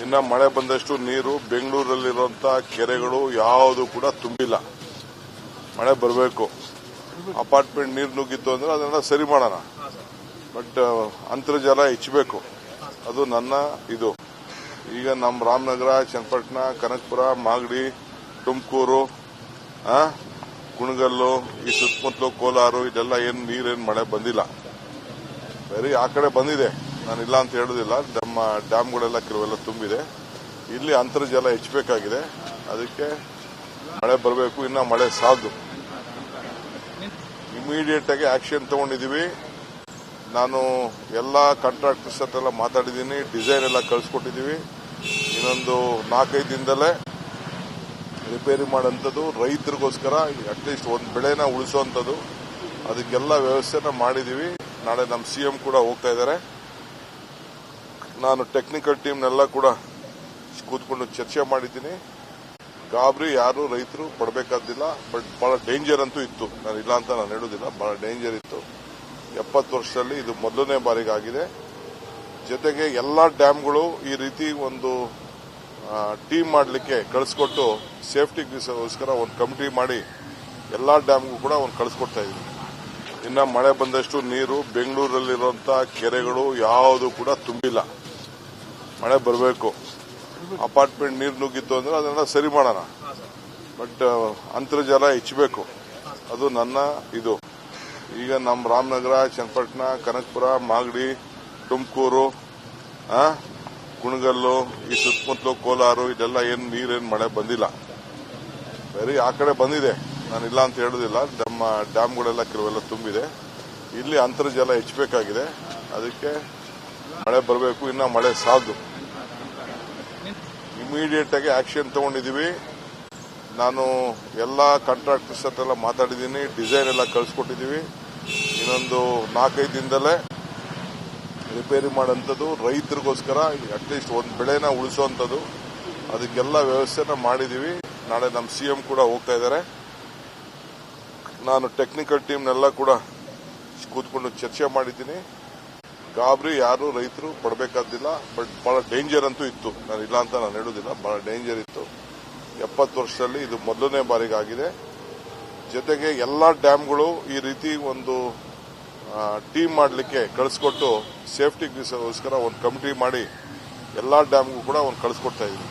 ಇನ್ನು ಮಳೆ ಬಂದಷ್ಟು ನೀರು ಬೆಂಗಳೂರಲ್ಲಿರುವಂಥ ಕೆರೆಗಳು ಯಾವುದು ಕೂಡ ತುಂಬಿಲ್ಲ. ಮಳೆ ಬರಬೇಕು. ಅಪಾರ್ಟ್ಮೆಂಟ್ ನೀರು ನುಗ್ಗಿತ್ತು ಅಂದ್ರೆ ಅದನ್ನೆಲ್ಲ ಸರಿ ಮಾಡೋಣ. ಬಟ್ ಅಂತರ್ಜಲ ಹೆಚ್ಚಬೇಕು. ಅದು ನನ್ನ ಇದು. ಈಗ ನಮ್ಮ ರಾಮನಗರ, ಚನ್ನಪಟ್ಟಣ, ಕನಕಪುರ, ಮಾಗಡಿ, ತುಮಕೂರು, ಕುಣಗಲ್ಲು, ಈ ಸುತ್ತಮುತ್ತಲು ಕೋಲಾರ ಇದೆಲ್ಲ ನೀರೇನು ಮಳೆ ಬಂದಿಲ್ಲ. ಬೇರೆ ಆ ಕಡೆ ಬಂದಿದೆ, ನಾನು ಇಲ್ಲ ಅಂತ ಹೇಳೋದಿಲ್ಲ. ನಮ್ಮ ಡ್ಯಾಮ್ಗಳೆಲ್ಲ ಕೆಲವೆಲ್ಲ ತುಂಬಿದೆ. ಇಲ್ಲಿ ಅಂತರ್ಜಲ ಹೆಚ್ಚಬೇಕಾಗಿದೆ. ಅದಕ್ಕೆ ಮಳೆ ಬರಬೇಕು. ಇನ್ನು ಮಳೆ ಸಾಲದು. ಇಮಿಡಿಯೇಟ್ ಆಗಿ ಆಕ್ಷನ್ ತಗೊಂಡಿದ್ದೀವಿ. ನಾನು ಎಲ್ಲ ಕಾಂಟ್ರಾಕ್ಟರ್ಸ್ ಹತ್ರ ಮಾತಾಡಿದ್ದೀನಿ. ಡಿಸೈನ್ ಎಲ್ಲ ಕಳಿಸ್ಕೊಟ್ಟಿದ್ದೀವಿ. ಇನ್ನೊಂದು 4-5 ದಿನದಲ್ಲೇ ರಿಪೇರಿ ಮಾಡೋಂಥದ್ದು, ರೈತರಿಗೋಸ್ಕರ ಅಟ್ಲೀಸ್ಟ್ ಒಂದು ಬೆಳೆನ ಉಳಿಸೋಂಥದ್ದು, ಅದಕ್ಕೆಲ್ಲ ವ್ಯವಸ್ಥೆನ ಮಾಡಿದ್ದೀವಿ. ನಾಳೆ ನಮ್ಮ ಸಿಎಂ ಕೂಡ ಹೋಗ್ತಾ ಇದ್ದಾರೆ. ನಾನು ಟೆಕ್ನಿಕಲ್ ಟೀಮ್ನೆಲ್ಲ ಕೂಡ ಕೂತ್ಕೊಂಡು ಚರ್ಚೆ ಮಾಡಿದ್ದೀನಿ. ಗಾಬರಿ ಯಾರು ರೈತರು ಪಡಬೇಕಾದಿಲ್ಲ. ಬಟ್ ಬಹಳ ಡೇಂಜರ್ ಅಂತೂ ಇತ್ತು. ನಾನು ಇಲ್ಲ ಅಂತ ನಾನು ಹೇಳೋದಿಲ್ಲ, ಬಹಳ ಡೇಂಜರ್ ಇತ್ತು. 70 ವರ್ಷದಲ್ಲಿ ಇದು ಮೊದಲನೇ ಬಾರಿಗೆ ಆಗಿದೆ. ಜೊತೆಗೆ ಎಲ್ಲಾ ಡ್ಯಾಮ್ಗಳು ಈ ರೀತಿ ಒಂದು ಟೀಮ್ ಮಾಡಲಿಕ್ಕೆ ಕಳಿಸ್ಕೊಟ್ಟು ಸೇಫ್ಟಿಗೋಸ್ಕರ ಒಂದು ಕಮಿಟಿ ಮಾಡಿ ಎಲ್ಲಾ ಡ್ಯಾಮ್ಗೂ ಕೂಡ ಒಂದು ಕಳಿಸ್ಕೊಡ್ತಾ ಇದ್ದೀವಿ. ಇನ್ನು ಮಳೆ ಬಂದಷ್ಟು ನೀರು ಬೆಂಗಳೂರಲ್ಲಿರುವಂಥ ಕೆರೆಗಳು ಯಾವುದು ಕೂಡ ತುಂಬಿಲ್ಲ. ಮಳೆ ಬರಬೇಕು. ಅಪಾರ್ಟ್ಮೆಂಟ್ ನೀರು ನುಗ್ಗಿತ್ತು ಅಂದ್ರೆ ಅದನ್ನೆಲ್ಲ ಸರಿ ಮಾಡೋಣ. ಬಟ್ ಅಂತರ್ಜಲ ಹೆಚ್ಚಬೇಕು. ಅದು ನನ್ನ ಇದು. ಈಗ ನಮ್ಮ ರಾಮನಗರ, ಚನ್ನಪಟ್ಟಣ, ಕನಕಪುರ, ಮಾಗಡಿ, ತುಮಕೂರು, ಕುಣಗಲ್ಲು, ಈ ಸುತ್ತಮುತ್ತಲು ಕೋಲಾರ ಇದೆಲ್ಲ ನೀರೇನು ಮಳೆ ಬಂದಿಲ್ಲ. ಬೇರೆ ಆ ಕಡೆ ಬಂದಿದೆ, ನಾನು ಇಲ್ಲ ಅಂತ ಹೇಳೋದಿಲ್ಲ. ನಮ್ಮ ಡ್ಯಾಮ್ಗಳೆಲ್ಲ ಕೆಲವೆಲ್ಲ ತುಂಬಿದೆ. ಇಲ್ಲಿ ಅಂತರ್ಜಲ ಹೆಚ್ಚಬೇಕಾಗಿದೆ. ಅದಕ್ಕೆ ಮಳೆ ಬರಬೇಕು. ಇನ್ನು ಮಳೆ ಸಾಲದು. ಇಮಿಡಿಯೇಟ್ ಆಗಿ ಆಕ್ಷನ್ ತಗೊಂಡಿದ್ದೀವಿ. ನಾನು ಎಲ್ಲ ಕಾಂಟ್ರಾಕ್ಟರ್ಸ್ ಹತ್ರ ಮಾತಾಡಿದ್ದೀನಿ. ಡಿಸೈನ್ ಎಲ್ಲ ಕಳಿಸ್ಕೊಟ್ಟಿದ್ದೀವಿ. ಇನ್ನೊಂದು 4-5 ದಿನದಲ್ಲೇ ರಿಪೇರಿ ಮಾಡೋಂಥದ್ದು, ರೈತರಿಗೋಸ್ಕರ ಅಟ್ಲೀಸ್ಟ್ ಒಂದು ಬೆಳೆನ ಉಳಿಸೋಂಥದ್ದು, ಅದಕ್ಕೆಲ್ಲ ವ್ಯವಸ್ಥೆನ ಮಾಡಿದ್ದೀವಿ. ನಾಳೆ ನಮ್ಮ ಸಿಎಂ ಕೂಡ ಹೋಗ್ತಾ ಇದ್ದಾರೆ. ನಾನು ಟೆಕ್ನಿಕಲ್ ಟೀಮ್ನೆಲ್ಲ ಕೂಡ ಕೂತ್ಕೊಂಡು ಚರ್ಚೆ ಮಾಡಿದ್ದೀನಿ. ಗಾಬರಿ ಯಾರು ರೈತರು ಪಡಬೇಕಾದಿಲ್ಲ. ಬಟ್ ಬಹಳ ಡೇಂಜರ್ ಅಂತೂ ಇತ್ತು. ನಾನು ಇಲ್ಲ ಅಂತ ನಾನು ಹೇಳೋದಿಲ್ಲ, ಬಹಳ ಡೇಂಜರ್ ಇತ್ತು. 70 ವರ್ಷದಲ್ಲಿ ಇದು ಮೊದಲನೇ ಬಾರಿಗೆ ಆಗಿದೆ. ಜೊತೆಗೆ ಎಲ್ಲಾ ಡ್ಯಾಮ್ಗಳು ಈ ರೀತಿ ಒಂದು ಟೀಮ್ ಮಾಡಲಿಕ್ಕೆ ಕಳಿಸ್ಕೊಟ್ಟು ಸೇಫ್ಟಿಗೋಸ್ಕರ ಒಂದು ಕಮಿಟಿ ಮಾಡಿ ಎಲ್ಲಾ ಡ್ಯಾಮ್ಗೂ ಕೂಡ ಒಂದು ಕಳಿಸ್ಕೊಡ್ತಾ ಇದ್ದೀವಿ.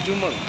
ಜೂಮ್ ಮಾಡು.